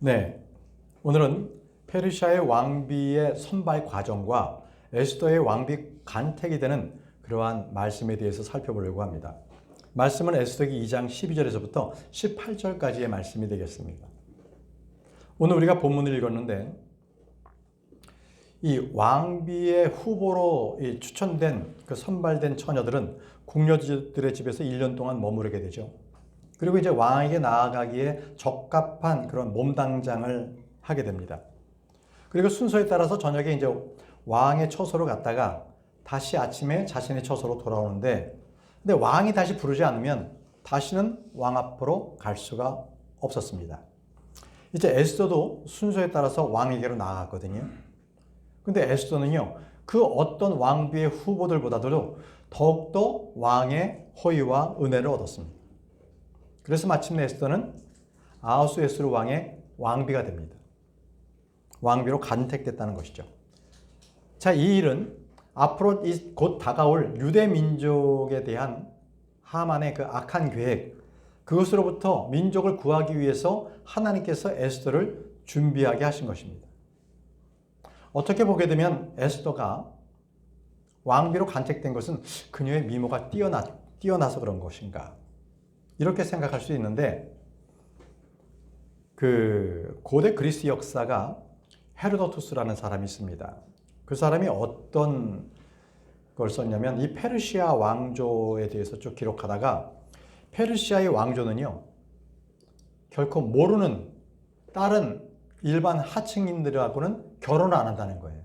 네, 오늘은 페르시아의 왕비의 선발 과정과 에스더의 왕비 간택이 되는 그러한 말씀에 대해서 살펴보려고 합니다. 말씀은 에스더기 2장 12절에서부터 18절까지의 말씀이 되겠습니다. 오늘 우리가 본문을 읽었는데 이 왕비의 후보로 추천된 그 선발된 처녀들은 궁녀들의 집에서 1년 동안 머무르게 되죠. 그리고 이제 왕에게 나아가기에 적합한 그런 몸당장을 하게 됩니다. 그리고 순서에 따라서 저녁에 이제 왕의 처소로 갔다가 다시 아침에 자신의 처소로 돌아오는데, 근데 왕이 다시 부르지 않으면 다시는 왕 앞으로 갈 수가 없었습니다. 이제 에스더도 순서에 따라서 왕에게로 나아갔거든요. 근데 에스더는요, 그 어떤 왕비의 후보들보다도 더욱더 왕의 호의와 은혜를 얻었습니다. 그래서 마침내 에스더는 아하수에스루 왕의 왕비가 됩니다. 왕비로 간택됐다는 것이죠. 자, 이 일은 앞으로 곧 다가올 유대 민족에 대한 하만의 그 악한 계획, 그것으로부터 민족을 구하기 위해서 하나님께서 에스더를 준비하게 하신 것입니다. 어떻게 보게 되면 에스더가 왕비로 간택된 것은 그녀의 미모가 뛰어나서 그런 것인가, 이렇게 생각할 수 있는데, 그 고대 그리스 역사가 헤로도투스라는 사람이 있습니다. 그 사람이 어떤 걸 썼냐면 이 페르시아 왕조에 대해서 쭉 기록하다가 페르시아의 왕조는요, 결코 모르는 다른 일반 하층인들하고는 결혼을 안 한다는 거예요.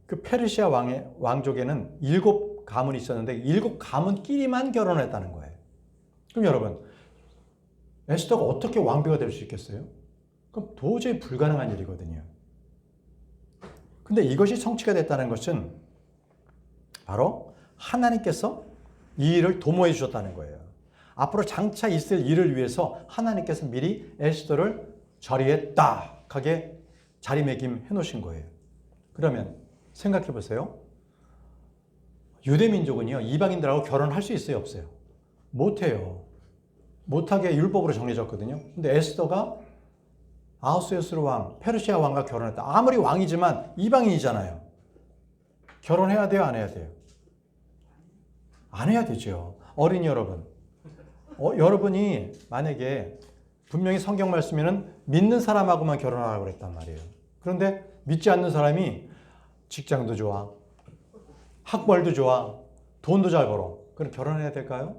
그 페르시아 왕족에는 7가문이 있었는데 7가문끼리만 결혼했다는 거예요. 그럼 여러분, 에스더가 어떻게 왕비가 될 수 있겠어요? 그럼 도저히 불가능한 일이거든요. 근데 이것이 성취가 됐다는 것은 바로 하나님께서 이 일을 도모해 주셨다는 거예요. 앞으로 장차 있을 일을 위해서 하나님께서 미리 에스더를 자리에 딱 하게 자리매김해 놓으신 거예요. 그러면 생각해 보세요. 유대민족은요, 이방인들하고 결혼할 수 있어요, 없어요? 못해요. 못하게 율법으로 정해졌거든요. 근데 에스더가 아하수에스루 왕, 페르시아 왕과 결혼했다. 아무리 왕이지만 이방인이잖아요. 결혼해야 돼요, 안 해야 돼요? 안 해야 되죠. 어린이 여러분, 여러분이 만약에 분명히 성경 말씀에는 믿는 사람하고만 결혼하라고 그랬단 말이에요. 그런데 믿지 않는 사람이 직장도 좋아, 학벌도 좋아, 돈도 잘 벌어. 그럼 결혼해야 될까요?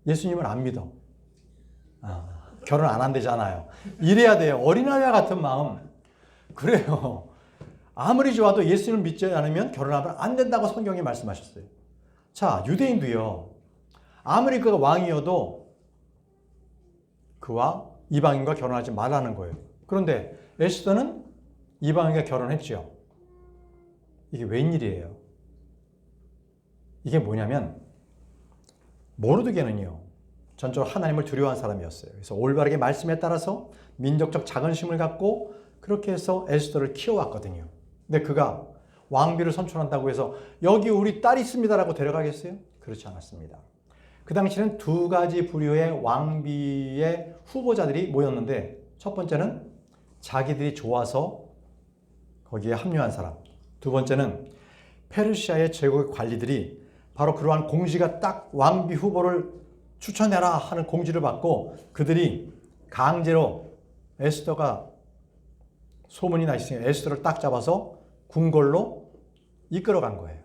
예수님을 안 믿어. 결혼 안 한대잖아요. 이래야 돼요. 어린아이와 같은 마음. 그래요. 아무리 좋아도 예수님을 믿지 않으면 결혼하면 안 된다고 성경이 말씀하셨어요. 자, 유대인도요, 아무리 그가 왕이어도 그와 이방인과 결혼하지 말라는 거예요. 그런데 에스더는 이방인과 결혼했죠. 이게 웬일이에요? 이게 뭐냐면 모르드게는요, 전적으로 하나님을 두려워하는 사람이었어요. 그래서 올바르게 말씀에 따라서 민족적 자긍심을 갖고 그렇게 해서 에스더를 키워왔거든요. 근데 그가 왕비를 선출한다고 해서 여기 우리 딸이 있습니다라고 데려가겠어요? 그렇지 않았습니다. 그 당시에는 2가지 부류의 왕비의 후보자들이 모였는데, 첫 번째는 자기들이 좋아서 거기에 합류한 사람, 두 번째는 페르시아의 제국 관리들이 바로 그러한 공지가 딱 왕비 후보를 추천해라 하는 공지를 받고 그들이 강제로 에스더가 소문이 나 있으니 에스더를 딱 잡아서 궁궐로 이끌어간 거예요.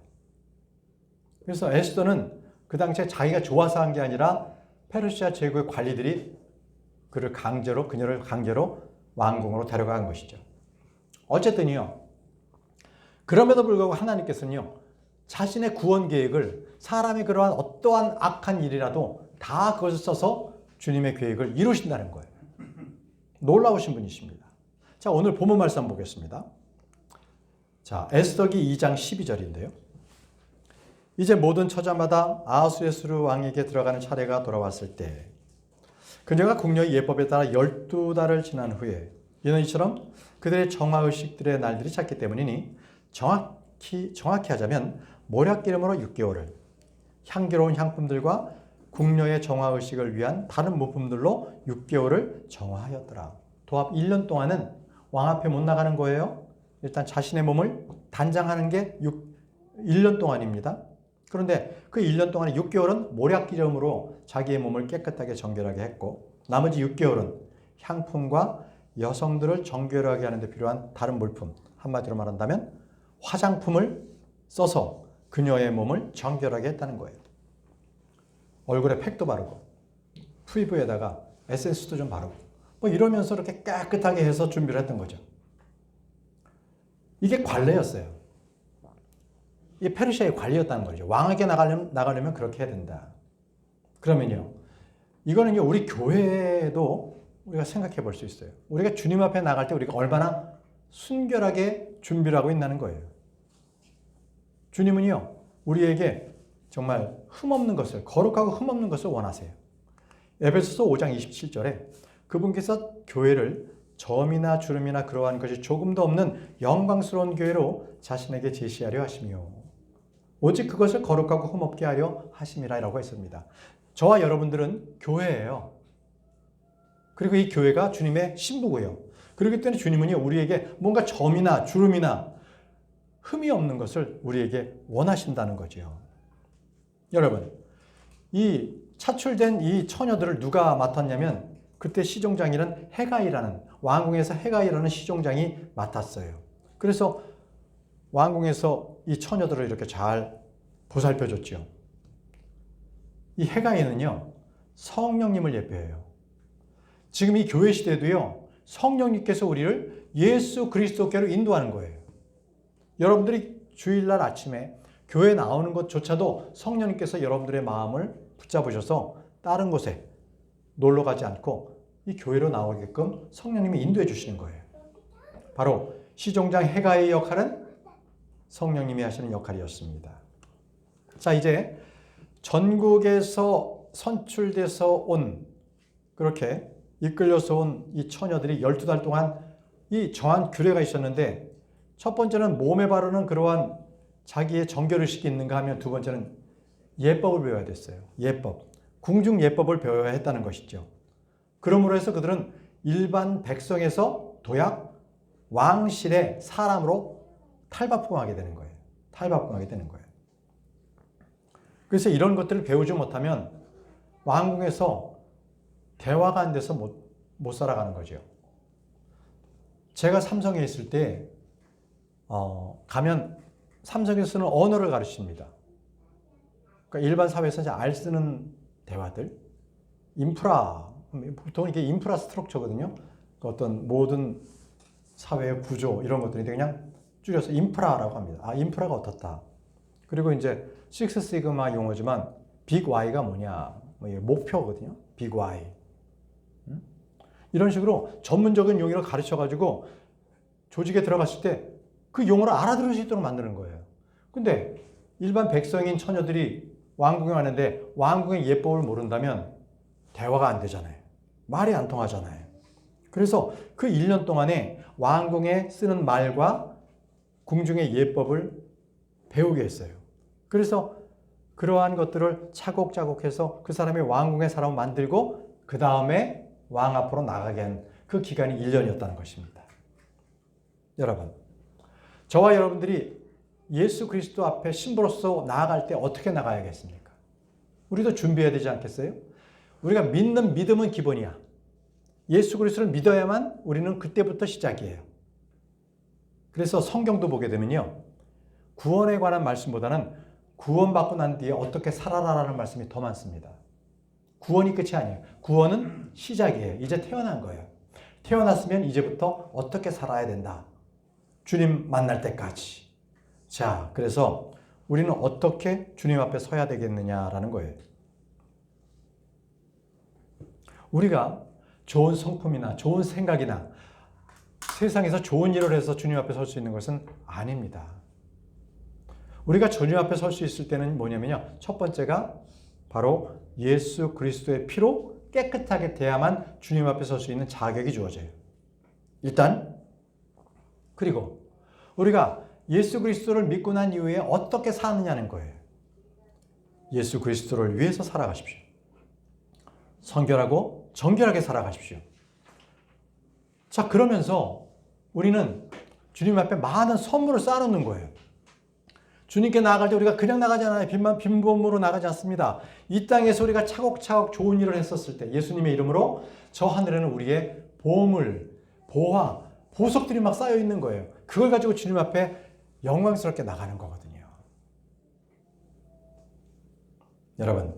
그래서 에스더는 그 당시에 자기가 좋아서 한 게 아니라 페르시아 제국의 관리들이 그녀를 강제로 왕궁으로 데려간 것이죠. 어쨌든요, 그럼에도 불구하고 하나님께서는요, 자신의 구원 계획을 사람의 그러한 어떠한 악한 일이라도 다 그것을 써서 주님의 계획을 이루신다는 거예요. 놀라우신 분이십니다. 자, 오늘 본문 말씀 한번 보겠습니다. 자, 에스더기 2장 12절인데요. 이제 모든 처자마다 아하수에스루 왕에게 들어가는 차례가 돌아왔을 때 그녀가 궁녀의 예법에 따라 12달을 지난 후에 이는 이처럼 그들의 정화의식들의 날들이 찼기 때문이니 정확히 하자면 모략기름으로 6개월을 향기로운 향품들과 궁녀의 정화의식을 위한 다른 물품들로 6개월을 정화하였더라. 도합 1년 동안은 왕 앞에 못 나가는 거예요. 일단 자신의 몸을 단장하는 게 1년 동안입니다. 그런데 그 1년 동안에 6개월은 모략기름으로 자기의 몸을 깨끗하게 정결하게 했고, 나머지 6개월은 향품과 여성들을 정결하게 하는 데 필요한 다른 물품, 한마디로 말한다면 화장품을 써서 그녀의 몸을 정결하게 했다는 거예요. 얼굴에 팩도 바르고 피부에다가 에센스도 좀 바르고 뭐 이러면서 이렇게 깨끗하게 해서 준비를 했던 거죠. 이게 관례였어요. 이게 페르시아의 관례였다는 거죠. 왕에게 나가려면 그렇게 해야 된다. 그러면요, 이거는 우리 교회도 우리가 생각해 볼 수 있어요. 우리가 주님 앞에 나갈 때 우리가 얼마나 순결하게 준비를 하고 있다는 거예요. 주님은요, 우리에게 정말 흠없는 것을, 거룩하고 흠없는 것을 원하세요. 에베소서 5장 27절에 그분께서 교회를 점이나 주름이나 그러한 것이 조금도 없는 영광스러운 교회로 자신에게 제시하려 하시며 오직 그것을 거룩하고 흠없게 하려 하심이라고 했습니다. 저와 여러분들은 교회예요. 그리고 이 교회가 주님의 신부고요. 그렇기 때문에 주님은 우리에게 뭔가 점이나 주름이나 흠이 없는 것을 우리에게 원하신다는 거죠. 여러분, 이 차출된 이 처녀들을 누가 맡았냐면 그때 시종장이는 헤가이라는, 왕궁에서 헤가이라는 시종장이 맡았어요. 그래서 왕궁에서 이 처녀들을 이렇게 잘 보살펴줬죠. 이 헤가이는요, 성령님을 예표해요. 지금 이 교회 시대도요, 성령님께서 우리를 예수 그리스도께로 인도하는 거예요. 여러분들이 주일날 아침에 교회 나오는 것조차도 성령님께서 여러분들의 마음을 붙잡으셔서 다른 곳에 놀러 가지 않고 이 교회로 나오게끔 성령님이 인도해 주시는 거예요. 바로 시종장 헤가이의 역할은 성령님이 하시는 역할이었습니다. 자, 이제 전국에서 선출돼서 온, 그렇게 이끌려서 온 이 처녀들이 12달 동안 이 정한 규례가 있었는데, 첫 번째는 몸에 바르는 그러한 자기의 정결의식이 있는가 하면, 두 번째는 예법을 배워야 됐어요. 예법. 궁중 예법을 배워야 했다는 것이죠. 그러므로 해서 그들은 일반 백성에서 도약 왕실의 사람으로 탈바꿈하게 되는 거예요. 탈바꿈하게 되는 거예요. 그래서 이런 것들을 배우지 못하면 왕궁에서 대화가 안 돼서 못 살아가는 거죠. 제가 삼성에 있을 때 가면 삼성에서는 언어를 가르칩니다. 그러니까 일반 사회에서 알 쓰는 대화들, 인프라, 보통 이게 인프라 스트럭처거든요. 어떤 모든 사회의 구조 이런 것들이 그냥 줄여서 인프라라고 합니다. 아, 인프라가 어떻다. 그리고 이제 식스 시그마 용어지만 빅 Y가 뭐냐, 목표거든요. 빅 Y. 이런 식으로 전문적인 용어를 가르쳐가지고 조직에 들어갔을 때 그 용어를 알아들을 수 있도록 만드는 거예요. 근데 일반 백성인 처녀들이 왕궁에 왔는데 왕궁의 예법을 모른다면 대화가 안 되잖아요. 말이 안 통하잖아요. 그래서 그 1년 동안에 왕궁에 쓰는 말과 궁중의 예법을 배우게 했어요. 그래서 그러한 것들을 차곡차곡 해서 그 사람이 왕궁의 사람을 만들고 그 다음에 왕 앞으로 나가게 한 그 기간이 1년이었다는 것입니다. 여러분, 저와 여러분들이 예수 그리스도 앞에 신부로서 나아갈 때 어떻게 나가야겠습니까? 우리도 준비해야 되지 않겠어요? 우리가 믿는 믿음은 기본이야. 예수 그리스도를 믿어야만 우리는 그때부터 시작이에요. 그래서 성경도 보게 되면요, 구원에 관한 말씀보다는 구원받고 난 뒤에 어떻게 살아라라는 말씀이 더 많습니다. 구원이 끝이 아니에요. 구원은 시작이에요. 이제 태어난 거예요. 태어났으면 이제부터 어떻게 살아야 된다. 주님 만날 때까지. 자, 그래서 우리는 어떻게 주님 앞에 서야 되겠느냐라는 거예요. 우리가 좋은 성품이나 좋은 생각이나 세상에서 좋은 일을 해서 주님 앞에 설 수 있는 것은 아닙니다. 우리가 주님 앞에 설 수 있을 때는 뭐냐면요, 첫 번째가 바로 예수 그리스도의 피로 깨끗하게 돼야만 주님 앞에 설 수 있는 자격이 주어져요. 일단, 그리고 우리가 예수 그리스도를 믿고 난 이후에 어떻게 사느냐는 거예요. 예수 그리스도를 위해서 살아가십시오. 성결하고 정결하게 살아가십시오. 자, 그러면서 우리는 주님 앞에 많은 선물을 쌓아놓는 거예요. 주님께 나아갈 때 우리가 그냥 나가지 않아요. 빈몸으로 나가지 않습니다. 이 땅에서 우리가 차곡차곡 좋은 일을 했었을 때 예수님의 이름으로 저 하늘에는 우리의 보물, 보화, 보석들이 막 쌓여 있는 거예요. 그걸 가지고 주님 앞에 영광스럽게 나가는 거거든요. 여러분,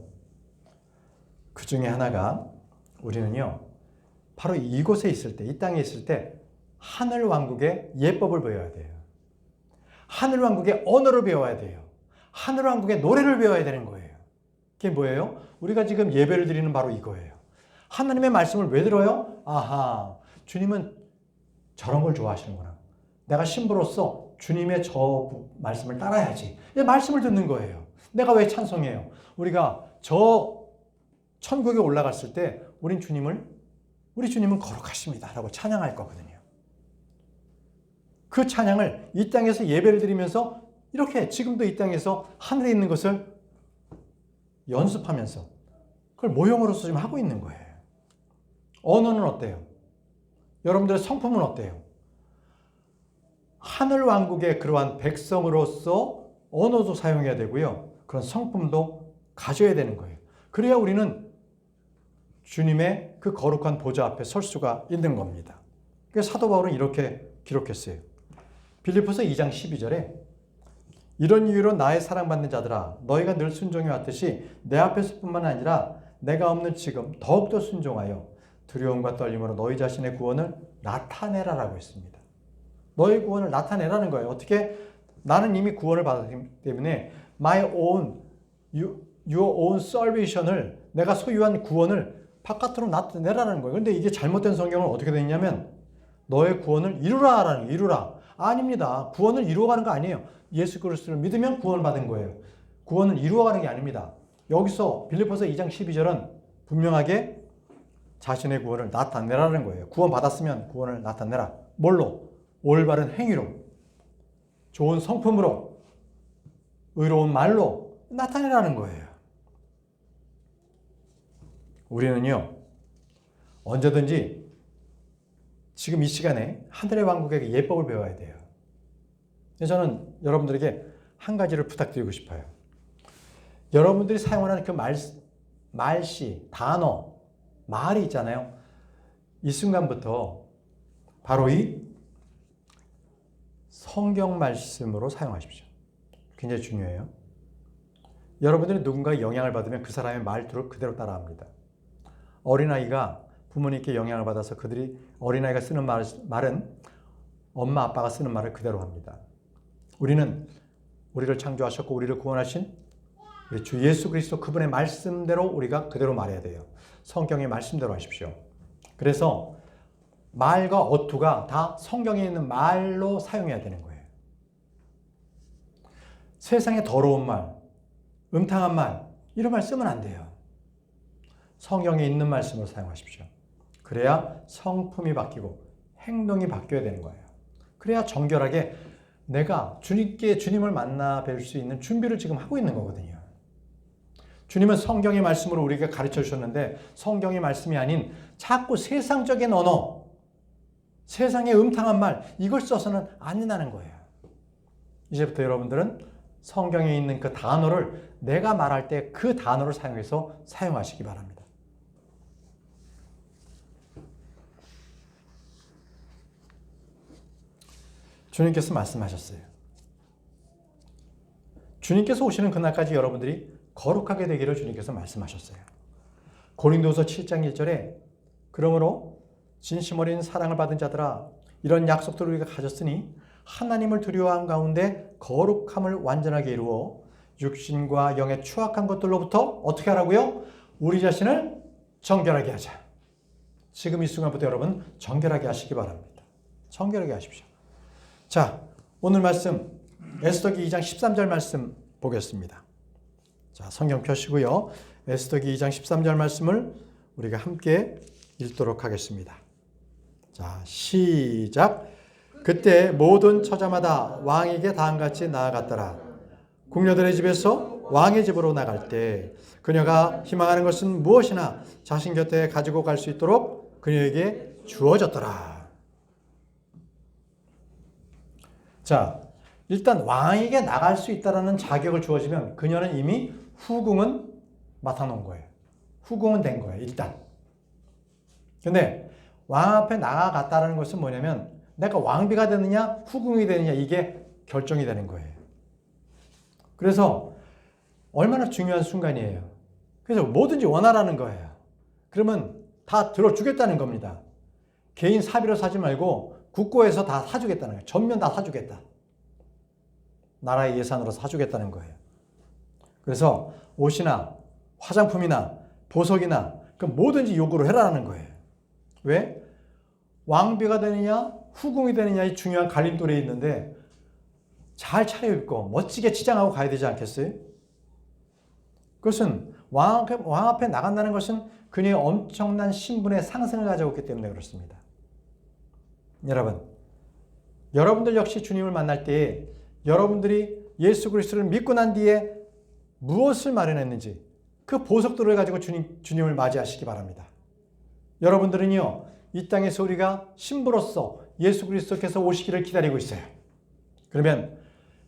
그 중에 하나가 우리는요, 바로 이곳에 있을 때, 이 땅에 있을 때 하늘 왕국의 예법을 배워야 돼요. 하늘 왕국의 언어를 배워야 돼요. 하늘 왕국의 노래를 배워야 되는 거예요. 그게 뭐예요? 우리가 지금 예배를 드리는 바로 이거예요. 하나님의 말씀을 왜 들어요? 아하, 주님은 저런 걸 좋아하시는구나. 내가 신부로서 주님의 저 말씀을 따라야지. 말씀을 듣는 거예요. 내가 왜 찬송해요? 우리가 저 천국에 올라갔을 때 우리 주님은 거룩하십니다 라고 찬양할 거거든요. 그 찬양을 이 땅에서 예배를 드리면서 이렇게 지금도 이 땅에서 하늘에 있는 것을 연습하면서 그걸 모형으로서 지금 하고 있는 거예요. 언어는 어때요? 여러분들의 성품은 어때요? 하늘 왕국의 그러한 백성으로서 언어도 사용해야 되고요. 그런 성품도 가져야 되는 거예요. 그래야 우리는 주님의 그 거룩한 보좌 앞에 설 수가 있는 겁니다. 그래서 사도 바울은 이렇게 기록했어요. 빌립보서 2장 12절에 이런 이유로 나의 사랑받는 자들아 너희가 늘 순종해 왔듯이 내 앞에서뿐만 아니라 내가 없는 지금 더욱더 순종하여 두려움과 떨림으로 너희 자신의 구원을 나타내라라고 했습니다. 너희 구원을 나타내라는 거예요. 어떻게? 나는 이미 구원을 받았기 때문에 my own, your own salvation을 내가 소유한 구원을 바깥으로 나타내라는 거예요. 그런데 이게 잘못된 성경은 어떻게 되어 있냐면 너의 구원을 이루라라는 거예요. 이루라. 아닙니다. 구원을 이루어가는 거 아니에요. 예수 그리스도를 믿으면 구원을 받은 거예요. 구원을 이루어가는 게 아닙니다. 여기서 빌립보서 2장 12절은 분명하게 자신의 구원을 나타내라는 거예요. 구원 받았으면 구원을 나타내라. 뭘로? 올바른 행위로, 좋은 성품으로, 의로운 말로 나타내라는 거예요. 우리는요, 언제든지 지금 이 시간에 하늘의 왕국의 예법을 배워야 돼요. 저는 여러분들에게 한 가지를 부탁드리고 싶어요. 여러분들이 사용하는 그 말씨, 단어, 말이 있잖아요. 이 순간부터 바로 이 성경 말씀으로 사용하십시오. 굉장히 중요해요. 여러분들이 누군가의 영향을 받으면 그 사람의 말투를 그대로 따라합니다. 어린아이가 부모님께 영향을 받아서 어린아이가 쓰는 말은 엄마 아빠가 쓰는 말을 그대로 합니다. 우리는 우리를 창조하셨고 우리를 구원하신 우리 주 예수 그리스도 그분의 말씀대로 우리가 그대로 말해야 돼요. 성경의 말씀대로 하십시오. 그래서 말과 어투가 다 성경에 있는 말로 사용해야 되는 거예요. 세상에 더러운 말, 음탕한 말, 이런 말 쓰면 안 돼요. 성경에 있는 말씀을 사용하십시오. 그래야 성품이 바뀌고 행동이 바뀌어야 되는 거예요. 그래야 정결하게 내가 주님을 만나 뵐 수 있는 준비를 지금 하고 있는 거거든요. 주님은 성경의 말씀으로 우리에게 가르쳐 주셨는데 성경의 말씀이 아닌 자꾸 세상적인 언어, 세상의 음탕한 말, 이걸 써서는 안 된다는 거예요. 이제부터 여러분들은 성경에 있는 그 단어를 내가 말할 때 그 단어를 사용해서 사용하시기 바랍니다. 주님께서 말씀하셨어요. 주님께서 오시는 그날까지 여러분들이 거룩하게 되기를 주님께서 말씀하셨어요. 고린도서 7장 1절에 그러므로 진심 어린 사랑을 받은 자들아 이런 약속들을 우리가 가졌으니 하나님을 두려워한 가운데 거룩함을 완전하게 이루어 육신과 영의 추악한 것들로부터 어떻게 하라고요? 우리 자신을 정결하게 하자. 지금 이 순간부터 여러분 정결하게 하시기 바랍니다. 정결하게 하십시오. 자, 오늘 말씀 에스더기 2장 13절 말씀 보겠습니다. 자, 성경 펴시고요. 에스더기 2장 13절 말씀을 우리가 함께 읽도록 하겠습니다. 자, 시작. 그때 모든 처자마다 왕에게 다음같이 나아갔더라. 궁녀들의 집에서 왕의 집으로 나갈 때 그녀가 희망하는 것은 무엇이나 자신 곁에 가지고 갈 수 있도록 그녀에게 주어졌더라. 자, 일단 왕에게 나갈 수 있다는 자격을 주어지면 그녀는 이미 후궁은 맡아놓은 거예요. 후궁은 된 거예요, 일단. 근데 왕 앞에 나아갔다는 것은 뭐냐면 내가 왕비가 되느냐 후궁이 되느냐 이게 결정이 되는 거예요. 그래서 얼마나 중요한 순간이에요. 그래서 뭐든지 원하라는 거예요. 그러면 다 들어주겠다는 겁니다. 개인 사비로 사지 말고 국고에서 다 사주겠다는 거예요. 전면 다 사주겠다. 나라의 예산으로 사주겠다는 거예요. 그래서 옷이나 화장품이나 보석이나 그 뭐든지 요구를 해라는 거예요. 왜? 왕비가 되느냐 후궁이 되느냐의 중요한 갈림돌이 있는데 잘 차려입고 멋지게 치장하고 가야 되지 않겠어요? 그것은 왕 앞에 나간다는 것은 그녀의 엄청난 신분의 상승을 가져오기 때문에 그렇습니다. 여러분들 역시 주님을 만날 때에 여러분들이 예수 그리스도를 믿고 난 뒤에 무엇을 마련했는지 그 보석들을 가지고 주님을 맞이하시기 바랍니다. 여러분들은요, 이 땅에서 우리가 신부로서 예수 그리스도께서 오시기를 기다리고 있어요. 그러면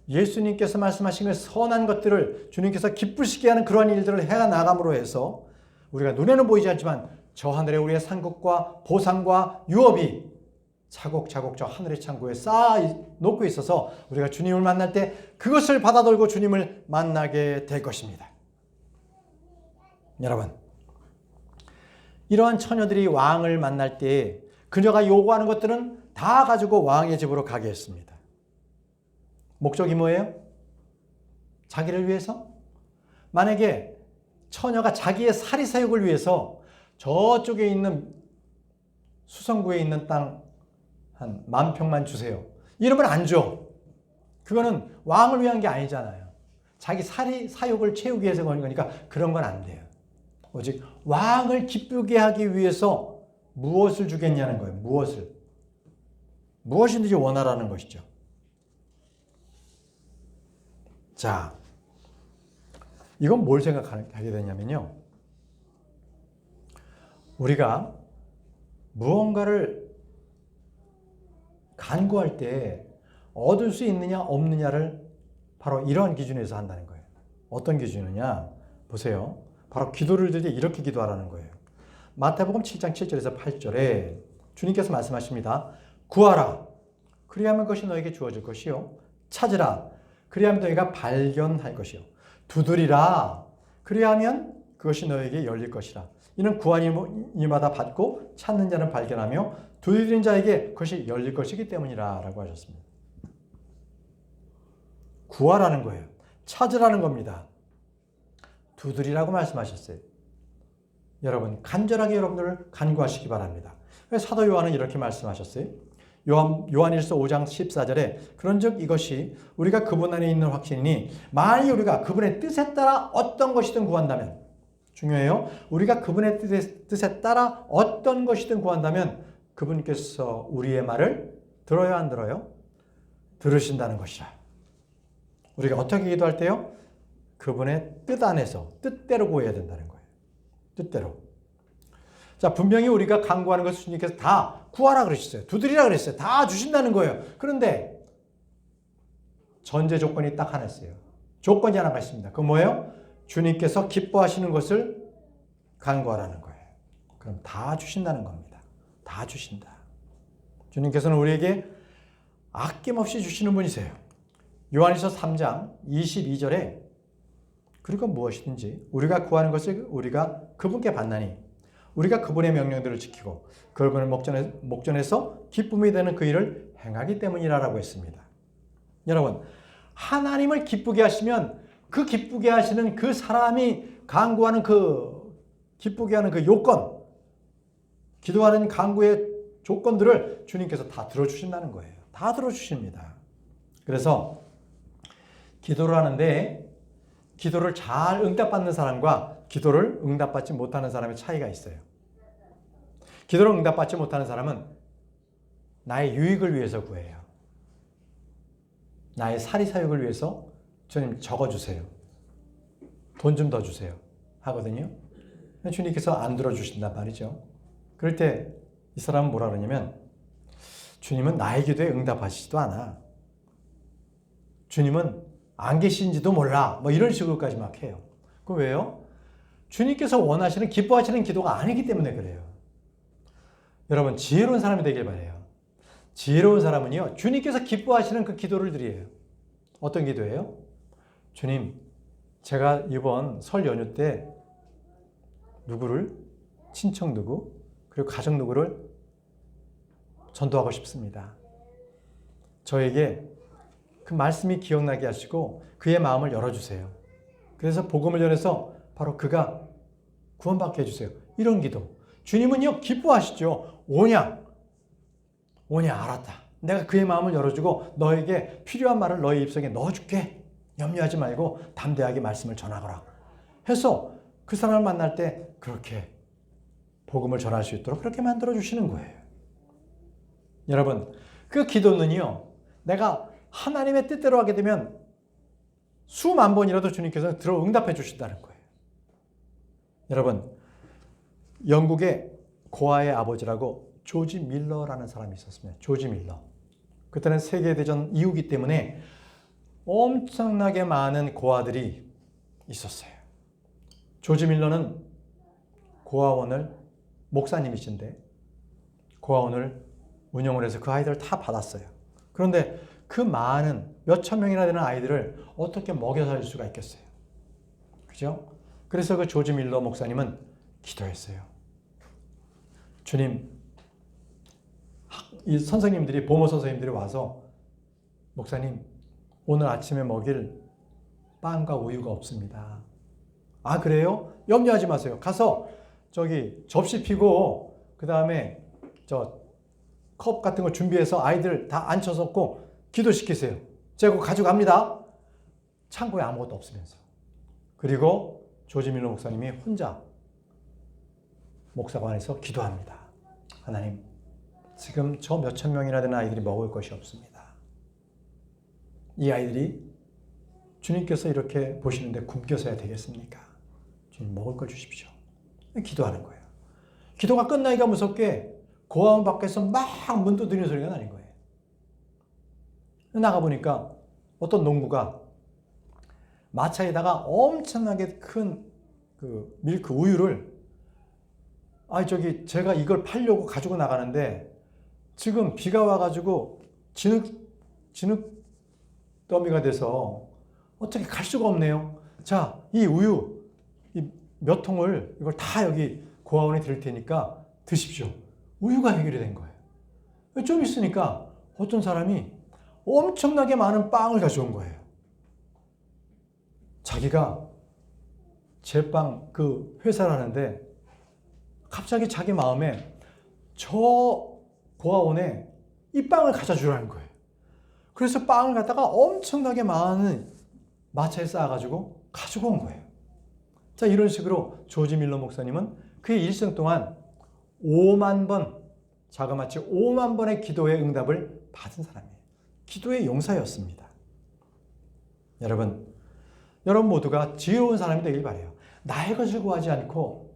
예수님께서 말씀하신 그 선한 것들을 주님께서 기쁘시게 하는 그러한 일들을 해 나감으로 해서 우리가 눈에는 보이지 않지만 저 하늘에 우리의 상급과 보상과 유업이 차곡차곡 저 하늘의 창고에 쌓아 놓고 있어서 우리가 주님을 만날 때 그것을 받아들고 주님을 만나게 될 것입니다. 여러분, 이러한 처녀들이 왕을 만날 때 그녀가 요구하는 것들은 다 가지고 왕의 집으로 가게 했습니다. 목적이 뭐예요? 자기를 위해서? 만약에 처녀가 자기의 사리사욕을 위해서 저쪽에 있는 수성구에 있는 땅 한 10,000평만 주세요. 이러면 안 줘. 그거는 왕을 위한 게 아니잖아요. 자기 사욕을 채우기 위해서 그런 거니까 그런 건 안 돼요. 오직 왕을 기쁘게 하기 위해서 무엇을 주겠냐는 거예요. 무엇이든지 원하라는 것이죠. 자, 이건 뭘 생각하게 되냐면요. 우리가 무언가를 간구할 때 얻을 수 있느냐 없느냐를 바로 이러한 기준에서 한다는 거예요. 어떤 기준이냐? 보세요. 바로 기도를 드릴 때 이렇게 기도하라는 거예요. 마태복음 7장 7절에서 8절에 주님께서 말씀하십니다. 구하라. 그리하면 그것이 너에게 주어질 것이요. 찾으라. 그리하면 너희가 발견할 것이요. 두드리라. 그리하면 그것이 너에게 열릴 것이라. 이는 구하는 이마다 받고 찾는 자는 발견하며 두드리는 자에게 그것이 열릴 것이기 때문이라 라고 하셨습니다. 구하라는 거예요. 찾으라는 겁니다. 두드리라고 말씀하셨어요. 여러분, 간절하게 여러분들을 간구하시기 바랍니다. 사도 요한은 이렇게 말씀하셨어요. 요한일서 5장 14절에 그런즉 이것이 우리가 그분 안에 있는 확신이니 만일 우리가 그분의 뜻에 따라 어떤 것이든 구한다면, 중요해요. 우리가 그분의 뜻에 따라 어떤 것이든 구한다면 그분께서 우리의 말을 들어요, 안 들어요? 들으신다는 것이라. 우리가 어떻게 기도할 때요? 그분의 뜻 안에서 뜻대로 구해야 된다는 거예요. 뜻대로. 자, 분명히 우리가 간구하는 것을 주님께서 다 구하라 그러셨어요. 두드리라 그랬어요. 다 주신다는 거예요. 그런데 전제 조건이 딱 하나 있어요. 조건이 하나가 있습니다. 그건 뭐예요? 주님께서 기뻐하시는 것을 간구하라는 거예요. 그럼 다 주신다는 겁니다. 다 주신다. 주님께서는 우리에게 아낌없이 주시는 분이세요. 요한일서 3장 22절에 그리고 무엇이든지 우리가 구하는 것을 우리가 그분께 받나니 우리가 그분의 명령들을 지키고 그분을 목전에서 기쁨이 되는 그 일을 행하기 때문이라고 했습니다. 여러분, 하나님을 기쁘게 하시면 그 기쁘게 하시는 그 사람이 간구하는 기쁘게 하는 그 요건, 기도하는 간구의 조건들을 주님께서 다 들어주신다는 거예요. 다 들어주십니다. 그래서 기도를 하는데 기도를 잘 응답받는 사람과 기도를 응답받지 못하는 사람의 차이가 있어요. 기도를 응답받지 못하는 사람은 나의 유익을 위해서 구해요. 나의 사리사욕을 위해서 주님 적어주세요. 돈 좀 더 주세요. 하거든요. 주님께서 안 들어주신단 말이죠. 그럴 때 이 사람은 뭐라 그러냐면 주님은 나의 기도에 응답하시지도 않아. 주님은 안 계신지도 몰라. 뭐 이런 식으로까지 막 해요. 그 왜요? 주님께서 원하시는 기뻐하시는 기도가 아니기 때문에 그래요. 여러분 지혜로운 사람이 되길 바라요. 지혜로운 사람은요. 주님께서 기뻐하시는 그 기도를 드려요. 어떤 기도예요? 주님, 제가 이번 설 연휴 때 누구를 친척 누구 그리고 가족 누구를 전도하고 싶습니다. 저에게 그 말씀이 기억나게 하시고 그의 마음을 열어주세요. 그래서 복음을 전해서 바로 그가 구원받게 해주세요. 이런 기도. 주님은요 기뻐하시죠. 오냐 알았다. 내가 그의 마음을 열어주고 너에게 필요한 말을 너의 입속에 넣어줄게. 염려하지 말고 담대하게 말씀을 전하거라 해서 그 사람을 만날 때 그렇게 복음을 전할 수 있도록 그렇게 만들어주시는 거예요. 여러분 그 기도는요 내가 하나님의 뜻대로 하게 되면 수만 번이라도 주님께서 들어 응답해 주신다는 거예요. 여러분 영국의 고아의 아버지라고 조지 밀러라는 사람이 있었습니다. 조지 밀러. 그때는 세계대전 이후기 때문에 엄청나게 많은 고아들이 있었어요. 조지 밀러는 고아원을 목사님이신데 고아원을 운영을 해서 그 아이들을 다 받았어요. 그런데 그 많은 몇천 명이나 되는 아이들을 어떻게 먹여 살릴 수가 있겠어요. 그죠? 그래서 그 조지 밀러 목사님은 기도했어요. 주님, 이 선생님들이, 보모 선생님들이 와서 목사님, 오늘 아침에 먹일 빵과 우유가 없습니다. 아, 그래요? 염려하지 마세요. 가서 저기 접시 피고 그 다음에 저 컵 같은 거 준비해서 아이들 다 앉혀놓고 기도시키세요. 제가 그거 가져갑니다. 창고에 아무것도 없으면서. 그리고 조지 밀러 목사님이 혼자 목사관에서 기도합니다. 하나님, 지금 저 몇천 명이나 되는 아이들이 먹을 것이 없습니다. 이 아이들이 주님께서 이렇게 보시는데 굶겨서야 되겠습니까? 주님 먹을 걸 주십시오. 기도하는 거예요. 기도가 끝나기가 무섭게 고아원 밖에서 막 문 두드리는 소리가 나는 거예요. 나가보니까 어떤 농부가 마차에다가 엄청나게 큰 그 밀크 우유를 제가 이걸 팔려고 가지고 나가는데 지금 비가 와가지고 진흙 더미가 돼서 어떻게 갈 수가 없네요. 자, 이 우유 몇 통을 이걸 다 여기 고아원에 드릴 테니까 드십시오. 우유가 해결이 된 거예요. 좀 있으니까 어떤 사람이 엄청나게 많은 빵을 가져온 거예요. 자기가 제빵 그 회사를 하는데 갑자기 자기 마음에 저 고아원에 이 빵을 가져다 주라는 거예요. 그래서 빵을 갖다가 엄청나게 많은 마차에 쌓아가지고 가지고 온 거예요. 자, 이런 식으로 조지 밀러 목사님은 그의 일생 동안 5만 번, 자그마치 5만 번의 기도의 응답을 받은 사람이에요. 기도의 용사였습니다. 여러분 모두가 지혜로운 사람이 되길 바라요. 나의 것을 구하지 않고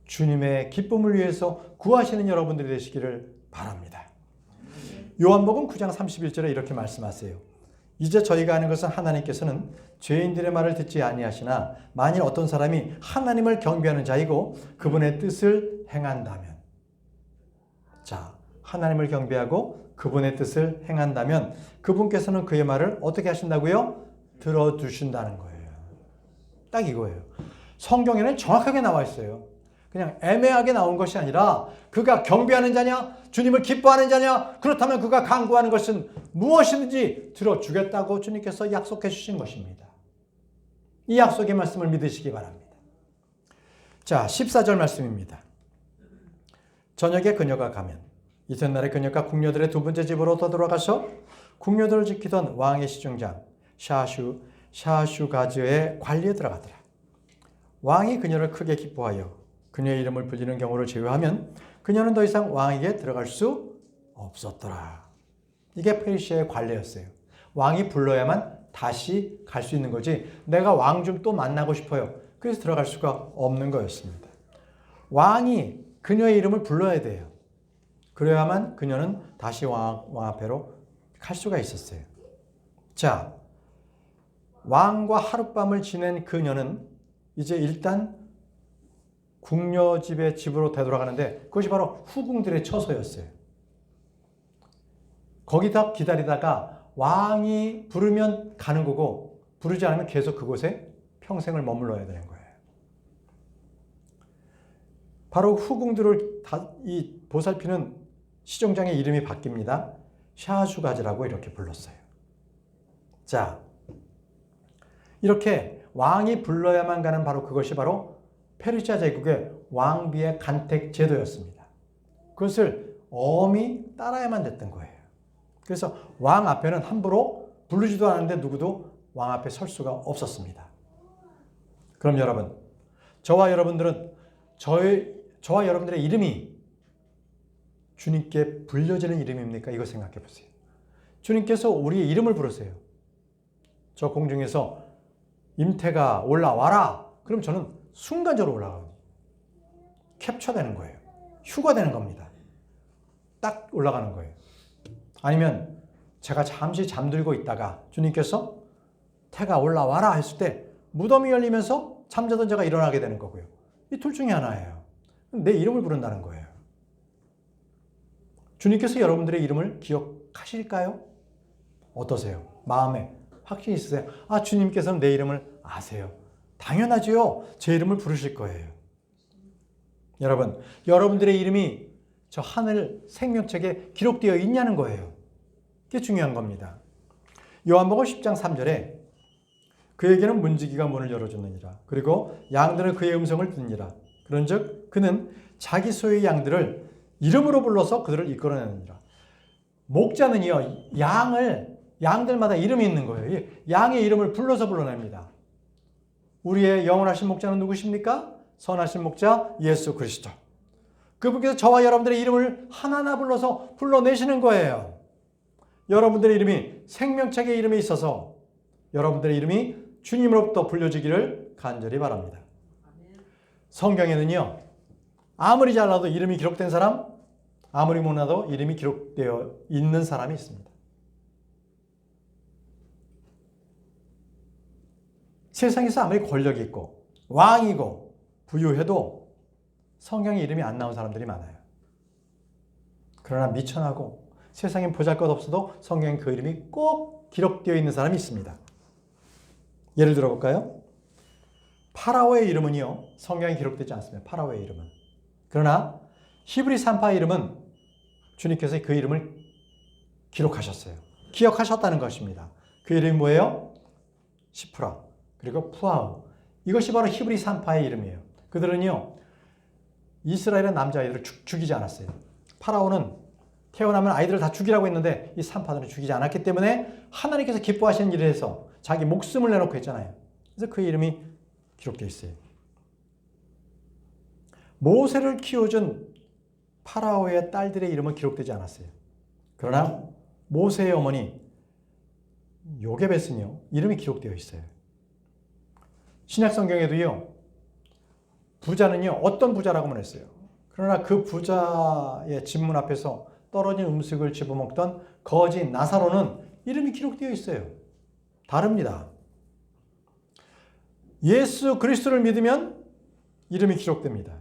주님의 기쁨을 위해서 구하시는 여러분들이 되시기를 바랍니다. 요한복음 9장 31절에 이렇게 말씀하세요. 이제 저희가 아는 것은 하나님께서는 죄인들의 말을 듣지 아니하시나 만일 어떤 사람이 하나님을 경배하는 자이고 그분의 뜻을 행한다면, 자, 하나님을 경배하고 그분의 뜻을 행한다면 그분께서는 그의 말을 어떻게 하신다고요? 들어주신다는 거예요. 딱 이거예요. 성경에는 정확하게 나와 있어요. 그냥 애매하게 나온 것이 아니라 그가 경배하는 자냐, 주님을 기뻐하는 자냐, 그렇다면 그가 간구하는 것은 무엇이든지 들어주겠다고 주님께서 약속해 주신 것입니다. 이 약속의 말씀을 믿으시기 바랍니다. 자, 14절 말씀입니다. 저녁에 그녀가 가면 이튿날에 그녀가 궁녀들의 두 번째 집으로 되돌아가서 궁녀들을 지키던 왕의 시중장 샤슈가즈의 관리에 들어가더라. 왕이 그녀를 크게 기뻐하여 그녀의 이름을 불리는 경우를 제외하면 그녀는 더 이상 왕에게 들어갈 수 없었더라. 이게 페르시아의 관례였어요. 왕이 불러야만 다시 갈 수 있는 거지 내가 왕 좀 또 만나고 싶어요. 그래서 들어갈 수가 없는 거였습니다. 왕이 그녀의 이름을 불러야 돼요. 그래야만 그녀는 다시 왕 앞에로 갈 수가 있었어요. 자, 왕과 하룻밤을 지낸 그녀는 이제 일단 궁녀집의 집으로 되돌아가는데 그것이 바로 후궁들의 처소였어요. 거기다 기다리다가 왕이 부르면 가는 거고 부르지 않으면 계속 그곳에 평생을 머물러야 되는 거예요. 바로 후궁들을 보살피는 시종장의 이름이 바뀝니다. 샤슈가즈라고 이렇게 불렀어요. 자, 이렇게 왕이 불러야만 가는 바로 그것이 바로 페르시아 제국의 왕비의 간택 제도였습니다. 그것을 엄히 따라야만 됐던 거예요. 그래서 왕 앞에는 함부로 부르지도 않았는데 누구도 왕 앞에 설 수가 없었습니다. 그럼 여러분, 저와 여러분들의 이름이 주님께 불려지는 이름입니까? 이거 생각해 보세요. 주님께서 우리의 이름을 부르세요. 저 공중에서 임태가 올라와라. 그럼 저는 순간적으로 올라가요. 캡처되는 거예요. 휴가되는 겁니다. 딱 올라가는 거예요. 아니면 제가 잠시 잠들고 있다가 주님께서 태가 올라와라 했을 때 무덤이 열리면서 잠자던 제가 일어나게 되는 거고요. 이 둘 중에 하나예요. 내 이름을 부른다는 거예요. 주님께서 여러분들의 이름을 기억하실까요? 어떠세요? 마음에 확신이 있으세요? 아, 주님께서는 내 이름을 아세요. 당연하지요. 제 이름을 부르실 거예요. 여러분, 여러분들의 이름이 저 하늘 생명책에 기록되어 있냐는 거예요. 그게 중요한 겁니다. 요한복음 10장 3절에 그에게는 문지기가 문을 열어줬느니라. 그리고 양들은 그의 음성을 듣느니라. 그런즉 그는 자기 소유의 양들을 이름으로 불러서 그들을 이끌어내느니라. 목자는요, 양들마다 이름이 있는 거예요. 양의 이름을 불러서 불러냅니다. 우리의 영원하신 목자는 누구십니까? 선하신 목자 예수 그리스도. 그분께서 저와 여러분들의 이름을 하나하나 불러서 불러내시는 거예요. 여러분들의 이름이 생명책의 이름에 있어서 여러분들의 이름이 주님으로부터 불려지기를 간절히 바랍니다. 성경에는요, 아무리 잘나도 이름이 기록된 사람, 아무리 못나도 이름이 기록되어 있는 사람이 있습니다. 세상에서 아무리 권력이 있고 왕이고 부유해도 성경에 이름이 안 나온 사람들이 많아요. 그러나 미천하고 세상에 보잘것없어도 성경에 그 이름이 꼭 기록되어 있는 사람이 있습니다. 예를 들어볼까요? 파라오의 이름은요, 성경에 기록되지 않습니다. 파라오의 이름은. 그러나 히브리 산파의 이름은 주님께서 그 이름을 기록하셨어요. 기억하셨다는 것입니다. 그 이름이 뭐예요? 시프라, 그리고 푸아우. 이것이 바로 히브리 산파의 이름이에요. 그들은요, 이스라엘의 남자아이들을 죽이지 않았어요. 파라오는 태어나면 아이들을 다 죽이라고 했는데 이 산파들은 죽이지 않았기 때문에 하나님께서 기뻐하시는 일을 해서 자기 목숨을 내놓고 했잖아요. 그래서 그 이름이 기록되어 있어요. 모세를 키워준 파라오의 딸들의 이름은 기록되지 않았어요. 그러나 모세의 어머니 요게벳은요, 이름이 기록되어 있어요. 신약 성경에도요, 부자는요, 어떤 부자라고만 했어요. 그러나 그 부자의 집문 앞에서 떨어진 음식을 집어먹던 거지 나사로는 이름이 기록되어 있어요. 다릅니다. 예수 그리스도를 믿으면 이름이 기록됩니다.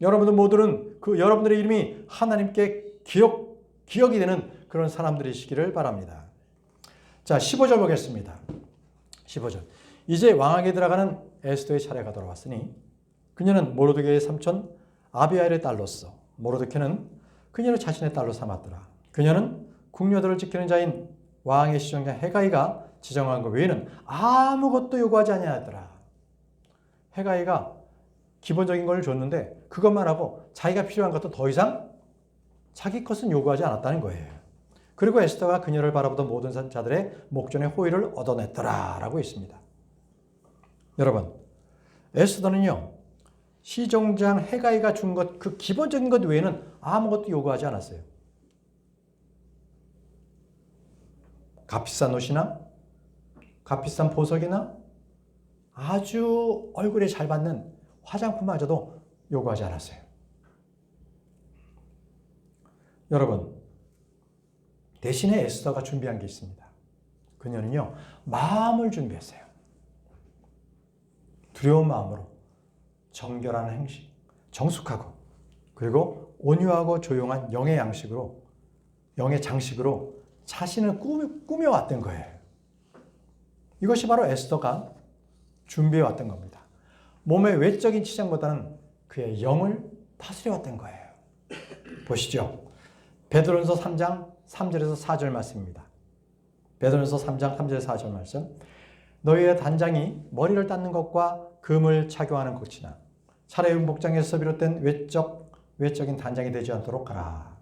여러분들 모두는 여러분들의 이름이 하나님께 기억이 되는 그런 사람들이시기를 바랍니다. 자, 15절 보겠습니다. 15절. 이제 왕에게 들어가는 에스더의 차례가 돌아왔으니 그녀는 모르드게의 삼촌 아비아일의 딸로서 모르드케는 그녀를 자신의 딸로 삼았더라. 그녀는 궁녀들을 지키는 자인 왕의 시종자 헤가이가 지정한 것 외에는 아무것도 요구하지 아니하였더라. 헤가이가 기본적인 걸 줬는데 그것만 하고 자기가 필요한 것도 더 이상 자기 것은 요구하지 않았다는 거예요. 그리고 에스더가 그녀를 바라보던 모든 자들의 목전의 호의를 얻어냈더라 라고 있습니다. 여러분, 에스더는요, 시종장 헤가이가 준 것, 그 기본적인 것 외에는 아무것도 요구하지 않았어요. 값비싼 옷이나 값비싼 보석이나 아주 얼굴에 잘 받는 화장품마저도 요구하지 않았어요. 여러분, 대신에 에스더가 준비한 게 있습니다. 그녀는요, 마음을 준비했어요. 두려운 마음으로 정결한 행실, 정숙하고 그리고 온유하고 조용한 영의 양식으로, 영의 장식으로 자신을 꾸며왔던 거예요. 이것이 바로 에스더가 준비해왔던 겁니다. 몸의 외적인 치장보다는 그의 영을 다스려왔던 거예요. 보시죠. 베드로전서 3장 3절에서 4절 말씀입니다. 베드로전서 3장 3절에서 4절 말씀. 너희의 단장이 머리를 닦는 것과 금을 착용하는 것이나 차례의 복장에서 비롯된 외적인 단장이 되지 않도록 하라.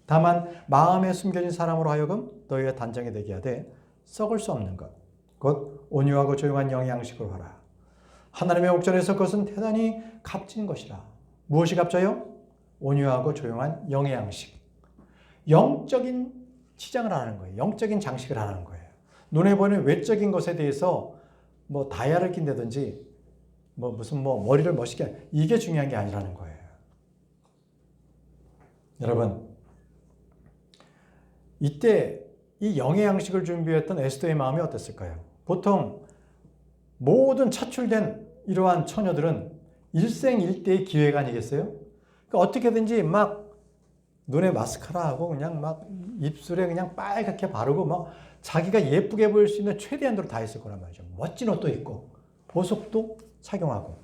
다만 마음에 숨겨진 사람으로 하여금 너희의 단장이 되게 하되 썩을 수 없는 것, 곧 온유하고 조용한 영의 양식으로 하라. 하나님의 옥전에서 그것은 대단히 값진 것이라. 무엇이 값져요? 온유하고 조용한 영의 양식. 영적인 치장을 하는 거예요. 영적인 장식을 하는 거예요. 눈에 보이는 외적인 것에 대해서 뭐 다이아를 낀다든지 무슨 머리를 멋있게, 이게 중요한 게 아니라는 거예요. 여러분, 이때 이 영의 양식을 준비했던 에스더의 마음이 어땠을까요? 보통 모든 차출된 이러한 처녀들은 일생일대의 기회가 아니겠어요? 그러니까 어떻게든지 막 눈에 마스카라 하고 그냥 막 입술에 그냥 빨갛게 바르고 막 자기가 예쁘게 보일 수 있는 최대한으로 다 했을 거란 말이죠. 멋진 옷도 입고 보석도 착용하고.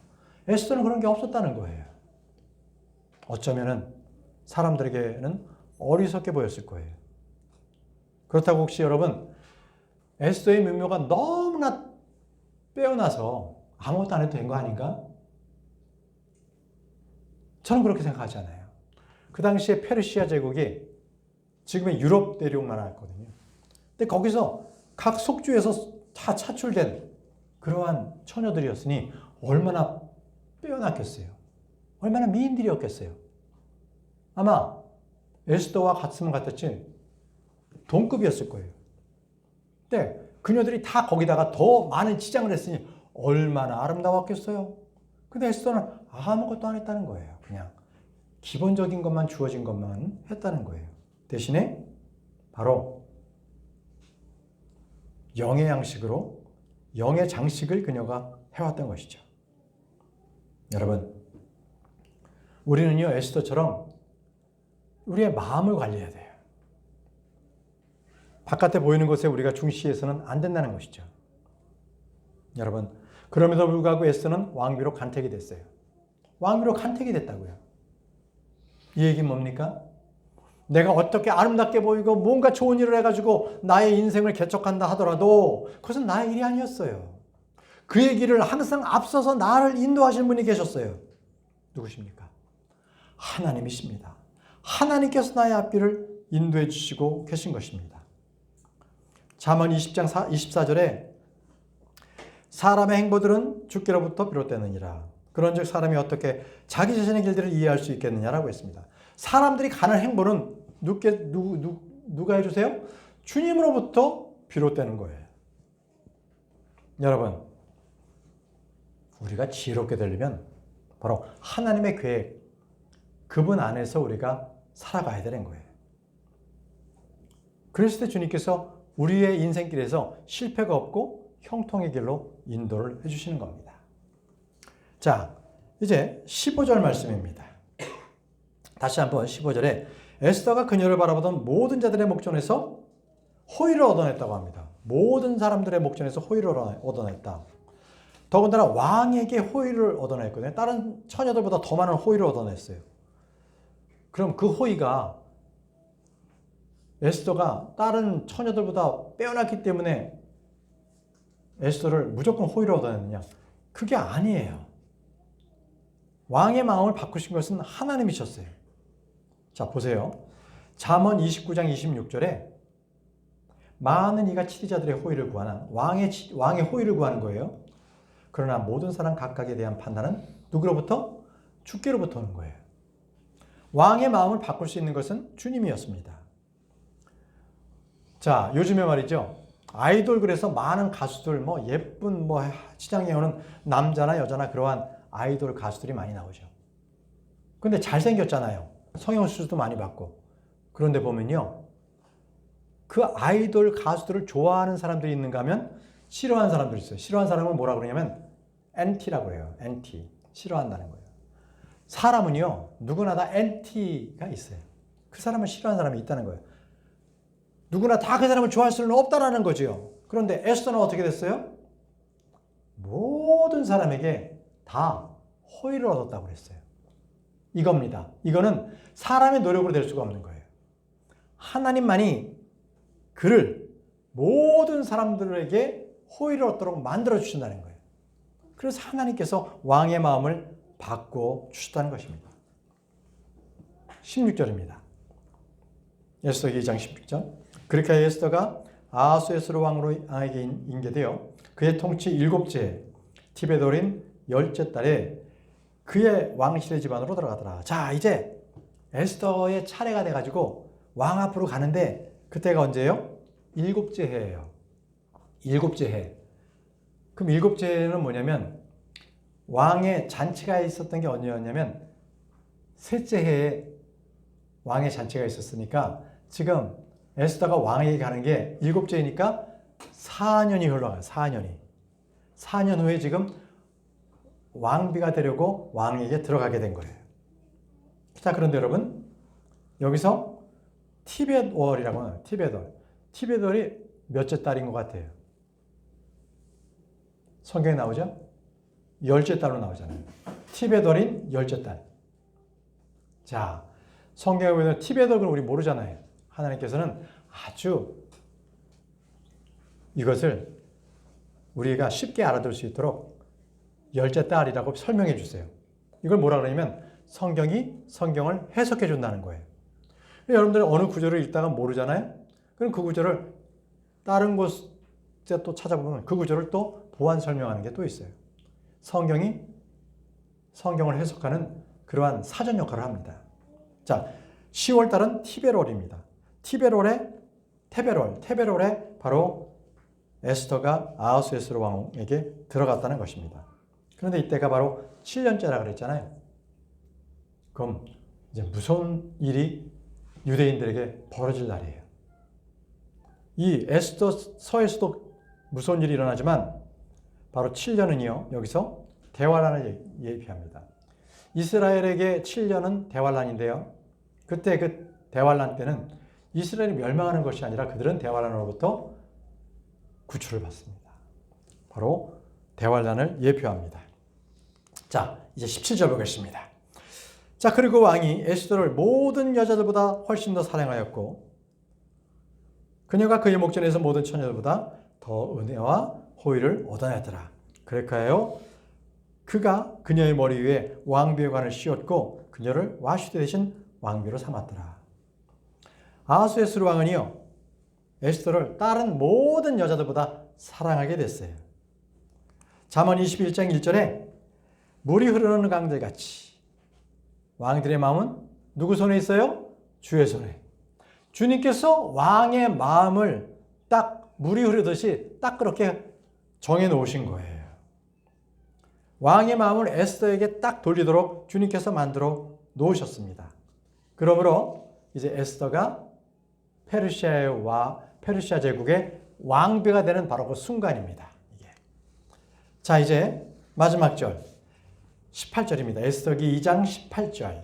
에스더는 그런 게 없었다는 거예요. 어쩌면은 사람들에게는 어리석게 보였을 거예요. 그렇다고 혹시 여러분 에스더의 면모가 너무나 빼어나서 아무것도 안 해도 된 거 아닌가? 저는 그렇게 생각하지 않아요. 그 당시에 페르시아 제국이 지금의 유럽 대륙만 했거든요. 근데 거기서 각 속주에서 다 차출된 그러한 처녀들이었으니 얼마나 빼어났겠어요. 얼마나 미인들이었겠어요. 아마 에스더와 같으면 같았지 동급이었을 거예요. 근데 그녀들이 다 거기다가 더 많은 치장을 했으니 얼마나 아름다웠겠어요. 근데 에스더는 아무것도 안 했다는 거예요. 그냥 기본적인 것만, 주어진 것만 했다는 거예요. 대신에 바로 영의 양식으로 영의 장식을 그녀가 해왔던 것이죠. 여러분, 우리는요 에스더처럼 우리의 마음을 관리해야 돼요. 바깥에 보이는 것에 우리가 중시해서는 안 된다는 것이죠. 여러분, 그럼에도 불구하고 에스더는 왕비로 간택이 됐어요. 왕비로 간택이 됐다고요. 이 얘기는 뭡니까? 내가 어떻게 아름답게 보이고 뭔가 좋은 일을 해가지고 나의 인생을 개척한다 하더라도 그것은 나의 일이 아니었어요. 그의 길을 항상 앞서서 나를 인도하시는 분이 계셨어요. 누구십니까? 하나님이십니다. 하나님께서 나의 앞길을 인도해 주시고 계신 것입니다. 잠언 20장 24절에 사람의 행보들은 주께로부터 비롯되느니라. 그런즉 사람이 어떻게 자기 자신의 길들을 이해할 수 있겠느냐라고 했습니다. 사람들이 가는 행보는 누가 해주세요? 주님으로부터 비롯되는 거예요. 여러분, 우리가 지혜롭게 되려면 바로 하나님의 계획, 그분 안에서 우리가 살아가야 되는 거예요. 그랬을 때 주님께서 우리의 인생길에서 실패가 없고 형통의 길로 인도를 해주시는 겁니다. 자, 이제 15절 말씀입니다. 다시 한번 15절에 에스더가 그녀를 바라보던 모든 자들의 목전에서 호의를 얻어냈다고 합니다. 모든 사람들의 목전에서 호의를 얻어냈다. 더군다나 왕에게 호의를 얻어냈거든요. 다른 처녀들보다 더 많은 호의를 얻어냈어요. 그럼 그 호의가 에스더가 다른 처녀들보다 빼어났기 때문에 에스더를 무조건 호의를 얻어냈느냐? 그게 아니에요. 왕의 마음을 바꾸신 것은 하나님이셨어요. 자, 보세요. 잠언 29장 26절에 많은 이가 치리자들의 호의를 구하나 왕의 호의를 구하는 거예요. 그러나 모든 사람 각각에 대한 판단은 누구로부터? 주께로부터 오는 거예요. 왕의 마음을 바꿀 수 있는 것은 주님이었습니다. 자, 요즘에 말이죠. 아이돌, 그래서 많은 가수들, 예쁜 치장에 오는 남자나 여자나 그러한 아이돌 가수들이 많이 나오죠. 근데 잘생겼잖아요. 성형수술도 많이 받고. 그런데 보면요, 그 아이돌 가수들을 좋아하는 사람들이 있는가 하면 싫어하는 사람들이 있어요. 싫어하는 사람은 뭐라 그러냐면 NT라고 해요. NT. 싫어한다는 거예요. 사람은요, 누구나 다 NT가 있어요. 그 사람을 싫어하는 사람이 있다는 거예요. 누구나 다 그 사람을 좋아할 수는 없다라는 거죠. 그런데 에스더는 어떻게 됐어요? 모든 사람에게 다 호의를 얻었다고 그랬어요. 이겁니다. 이거는 사람의 노력으로 될 수가 없는 거예요. 하나님만이 그를 모든 사람들에게 호의를 얻도록 만들어 주신다는 거예요. 그래서 하나님께서 왕의 마음을 바꿔 주셨다는 것입니다. 16절입니다. 에스더기 2장 16절. 그렇게 에스더가 아하수에스로 왕에게 인계되어 그의 통치 7째 티베돌인 10째 달에 그의 왕실의 집안으로 들어가더라. 자, 이제 에스더의 차례가 돼가지고 왕 앞으로 가는데 그때가 언제예요? 7째 해예요. 7째 해. 그럼 7째 해는 뭐냐면 왕의 잔치가 있었던 게 언제였냐면 셋째 해에 왕의 잔치가 있었으니까 지금 에스더가 왕에게 가는 게 7째이니까 4년이 흘러가요. 4년이. 4년 후에 지금 왕비가 되려고 왕에게 들어가게 된 거예요. 자, 그런데 여러분 여기서 티베돌이라고 하는 티베돌이 몇째 딸인 것 같아요? 성경에 나오죠? 10째 딸로 나오잖아요. 티베돌인 10째 딸. 자, 성경에 보면 티베돌을 우리 모르잖아요. 하나님께서는 아주 이것을 우리가 쉽게 알아들 수 있도록 10째 딸이라고 설명해 주세요. 이걸 뭐라 그러냐면 성경이 성경을 해석해 준다는 거예요. 여러분들은 어느 구절을 읽다가 모르잖아요? 그럼 그 구절을 다른 곳에 또 찾아보면 그 구절을 또 보완 설명하는 게 또 있어요. 성경이 성경을 해석하는 그러한 사전 역할을 합니다. 자, 10월 달은 티베롤입니다. 테베롤에 바로 에스더가 아하수에스로 왕에게 들어갔다는 것입니다. 그런데 이때가 바로 7년째라 그랬잖아요. 그럼 이제 무서운 일이 유대인들에게 벌어질 날이에요. 이 에스더 서에서도 무서운 일이 일어나지만 바로 7년은요, 여기서 대환란을 예비합니다. 이스라엘에게 7년은 대환란인데요. 그때 그 대환란 때는 이스라엘이 멸망하는 것이 아니라 그들은 대환란으로부터 구출을 받습니다. 바로 대환란을 예표합니다. 자, 이제 17절 보겠습니다. 자, 그리고 왕이 에스더를 모든 여자들보다 훨씬 더 사랑하였고 그녀가 그의 목전에서 모든 처녀들보다 더 은혜와 호의를 얻어냈더라. 그럴까요? 그가 그녀의 머리 위에 왕비의 관을 씌웠고 그녀를 와슈대 대신 왕비로 삼았더라. 아하수에스로 왕은요, 에스더를 다른 모든 여자들보다 사랑하게 됐어요. 잠언 21장 1절에 물이 흐르는 강들같이 왕들의 마음은 누구 손에 있어요? 주의 손에. 주님께서 왕의 마음을 딱 물이 흐르듯이 딱 그렇게 정해 놓으신 거예요. 왕의 마음을 에스더에게 딱 돌리도록 주님께서 만들어 놓으셨습니다. 그러므로 이제 에스더가 페르시아 제국의 왕비가 되는 바로 그 순간입니다. 자, 이제 마지막 절 18절입니다. 에스더기 2장 18절.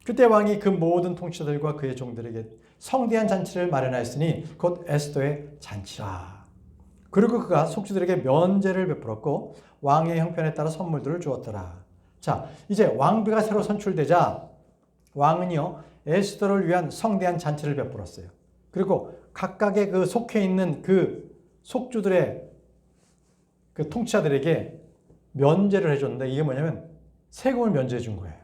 그때 왕이 그 모든 통치자들과 그의 종들에게 성대한 잔치를 마련하였으니 곧 에스더의 잔치라. 그리고 그가 속주들에게 면제를 베풀었고 왕의 형편에 따라 선물들을 주었더라. 자, 이제 왕비가 새로 선출되자 왕은요, 에스더를 위한 성대한 잔치를 베풀었어요. 그리고 각각의 그 속해 있는 그 속주들의 그 통치자들에게 면제를 해줬는데 이게 뭐냐면 세금을 면제해 준 거예요.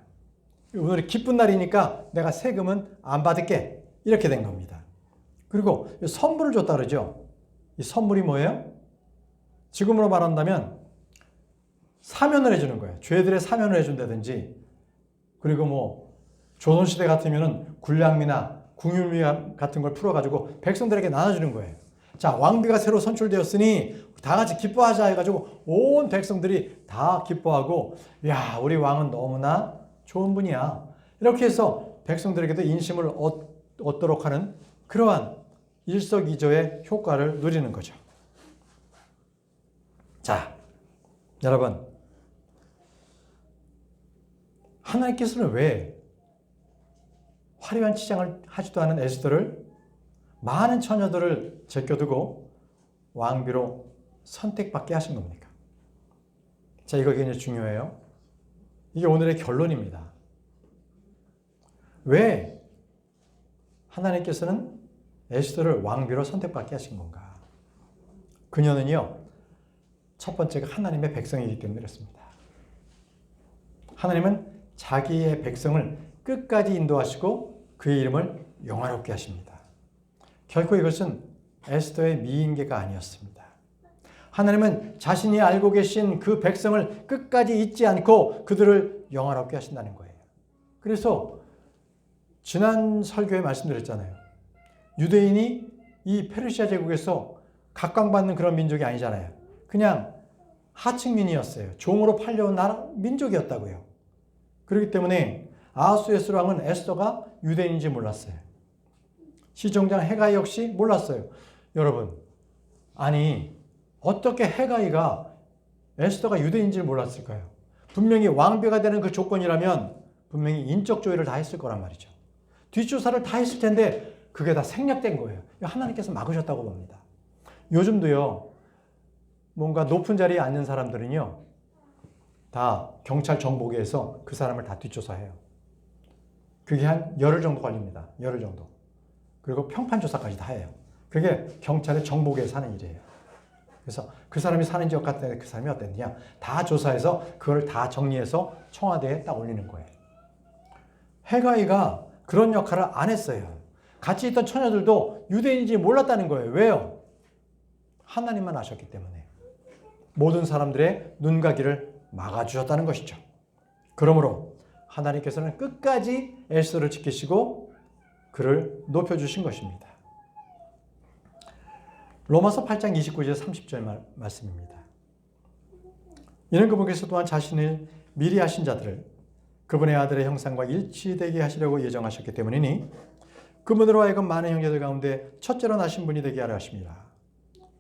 오늘이 기쁜 날이니까 내가 세금은 안 받을게. 이렇게 된 겁니다. 그리고 선물을 줬다 그러죠. 이 선물이 뭐예요? 지금으로 말한다면 사면을 해주는 거예요. 죄들의 사면을 해준다든지, 그리고 뭐 조선시대 같으면은 군량미나 궁율미 같은 걸 풀어가지고 백성들에게 나눠주는 거예요. 자, 왕비가 새로 선출되었으니 다 같이 기뻐하자 해가지고 온 백성들이 다 기뻐하고, 야, 우리 왕은 너무나 좋은 분이야. 이렇게 해서 백성들에게도 인심을 얻도록 하는 그러한 일석이조의 효과를 누리는 거죠. 자, 여러분, 하나님께서는 왜 화려한 치장을 하지도 않은 에스더를 많은 처녀들을 제껴두고 왕비로 선택받게 하신 겁니까? 자, 이거 굉장히 중요해요. 이게 오늘의 결론입니다. 왜 하나님께서는 에스더를 왕비로 선택받게 하신 건가? 그녀는요, 첫 번째가 하나님의 백성이기 때문에 그렇습니다. 하나님은 자기의 백성을 끝까지 인도하시고 그의 이름을 영화롭게 하십니다. 결코 이것은 에스더의 미인계가 아니었습니다. 하나님은 자신이 알고 계신 그 백성을 끝까지 잊지 않고 그들을 영화롭게 하신다는 거예요. 그래서 지난 설교에 말씀드렸잖아요. 유대인이 이 페르시아 제국에서 각광받는 그런 민족이 아니잖아요. 그냥 하층민이었어요. 종으로 팔려온 나라 민족이었다고요. 그렇기 때문에 아하수에스 왕은 에스더가 유대인인지 몰랐어요. 시종장 헤가이 역시 몰랐어요. 여러분, 아니 어떻게 헤가이가 에스더가 유대인지를 몰랐을까요? 분명히 왕비가 되는 그 조건이라면 분명히 인적 조회를 다 했을 거란 말이죠. 뒷조사를 다 했을 텐데 그게 다 생략된 거예요. 하나님께서 막으셨다고 봅니다. 요즘도요, 뭔가 높은 자리에 앉는 사람들은요, 다 경찰 정보계에서 그 사람을 다 뒷조사해요. 그게 한 열흘 정도 걸립니다. 열흘 정도. 그리고 평판조사까지 다 해요. 그게 경찰의 정보계에서 하는 일이에요. 그래서 그 사람이 사는 지역 같은 데 그 사람이 어땠느냐 다 조사해서 그걸 다 정리해서 청와대에 딱 올리는 거예요. 헤가이가 그런 역할을 안 했어요. 같이 있던 처녀들도 유대인인지 몰랐다는 거예요. 왜요? 하나님만 아셨기 때문에. 모든 사람들의 눈과 귀를 막아주셨다는 것이죠. 그러므로 하나님께서는 끝까지 에스더를 지키시고 그를 높여주신 것입니다. 로마서 8장 29절 30절 말씀입니다. 이는 그분께서 또한 자신을 미리 하신 자들을 그분의 아들의 형상과 일치되게 하시려고 예정하셨기 때문이니 그분으로 하여금 많은 형제들 가운데 첫째로 나신 분이 되게 하려 하십니다.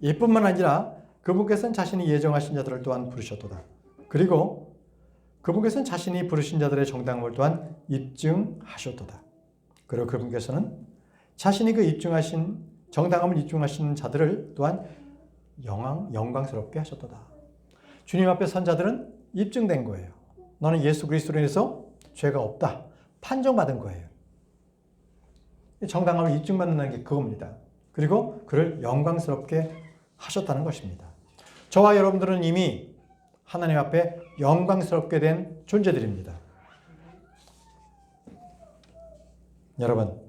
이뿐만 아니라 그분께서는 자신이 예정하신 자들을 또한 부르셨도다. 그리고 그분께서는 자신이 부르신 자들의 정당함을 또한 입증하셨도다. 그리고 그분께서는 자신이 그 입증하신 정당함을 입증하신 자들을 또한 영광스럽게 하셨도다. 주님 앞에 선 자들은 입증된 거예요. 너는 예수 그리스도로 인해서 죄가 없다. 판정받은 거예요. 정당함을 입증받는다는 게 그겁니다. 그리고 그를 영광스럽게 하셨다는 것입니다. 저와 여러분들은 이미 하나님 앞에 영광스럽게 된 존재들입니다. 여러분,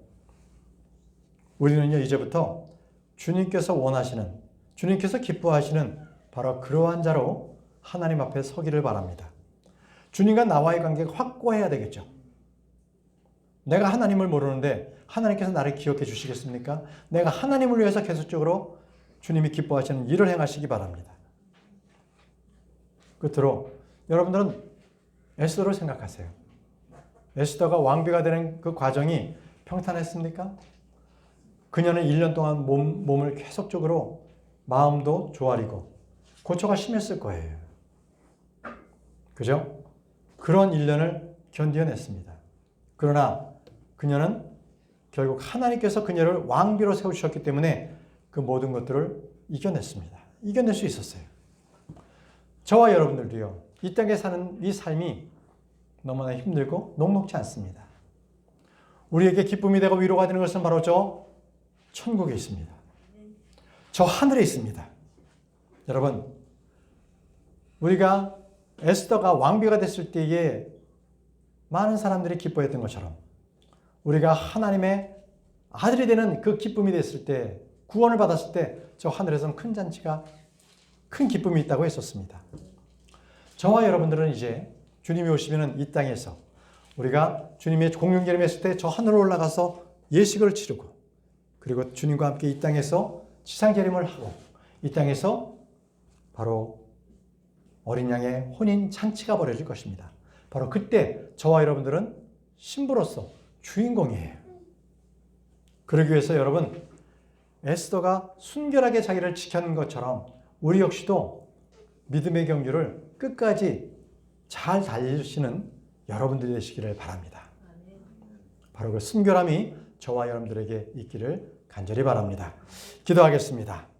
우리는요, 이제부터 주님께서 원하시는, 주님께서 기뻐하시는 바로 그러한 자로 하나님 앞에 서기를 바랍니다. 주님과 나와의 관계가 확고해야 되겠죠. 내가 하나님을 모르는데 하나님께서 나를 기억해 주시겠습니까? 내가 하나님을 위해서 계속적으로 주님이 기뻐하시는 일을 행하시기 바랍니다. 끝으로 여러분들은 에스더를 생각하세요. 에스더가 왕비가 되는 그 과정이 평탄했습니까? 그녀는 1년 동안 몸을 계속적으로 마음도 조아리고 고초가 심했을 거예요. 그죠? 그런 1년을 견뎌냈습니다. 그러나 그녀는 결국 하나님께서 그녀를 왕비로 세우셨기 때문에 그 모든 것들을 이겨냈습니다. 이겨낼 수 있었어요. 저와 여러분들도요, 이 땅에 사는 이 삶이 너무나 힘들고 녹록지 않습니다. 우리에게 기쁨이 되고 위로가 되는 것은 바로 저 천국에 있습니다. 저 하늘에 있습니다. 여러분, 우리가 에스더가 왕비가 됐을 때에 많은 사람들이 기뻐했던 것처럼 우리가 하나님의 아들이 되는 그 기쁨이 됐을 때, 구원을 받았을 때 저 하늘에서는 큰 잔치가, 큰 기쁨이 있다고 했었습니다. 저와 여러분들은 이제 주님이 오시면 이 땅에서 우리가 주님의 공륜기름 했을 때 저 하늘로 올라가서 예식을 치르고, 그리고 주님과 함께 이 땅에서 지상재림을 하고, 이 땅에서 바로 어린 양의 혼인 잔치가 벌어질 것입니다. 바로 그때 저와 여러분들은 신부로서 주인공이에요. 그러기 위해서 여러분, 에스더가 순결하게 자기를 지켰는 것처럼 우리 역시도 믿음의 경주를 끝까지 잘 달리시는 여러분들이 되시기를 바랍니다. 바로 그 순결함이 저와 여러분들에게 있기를 간절히 바랍니다. 기도하겠습니다.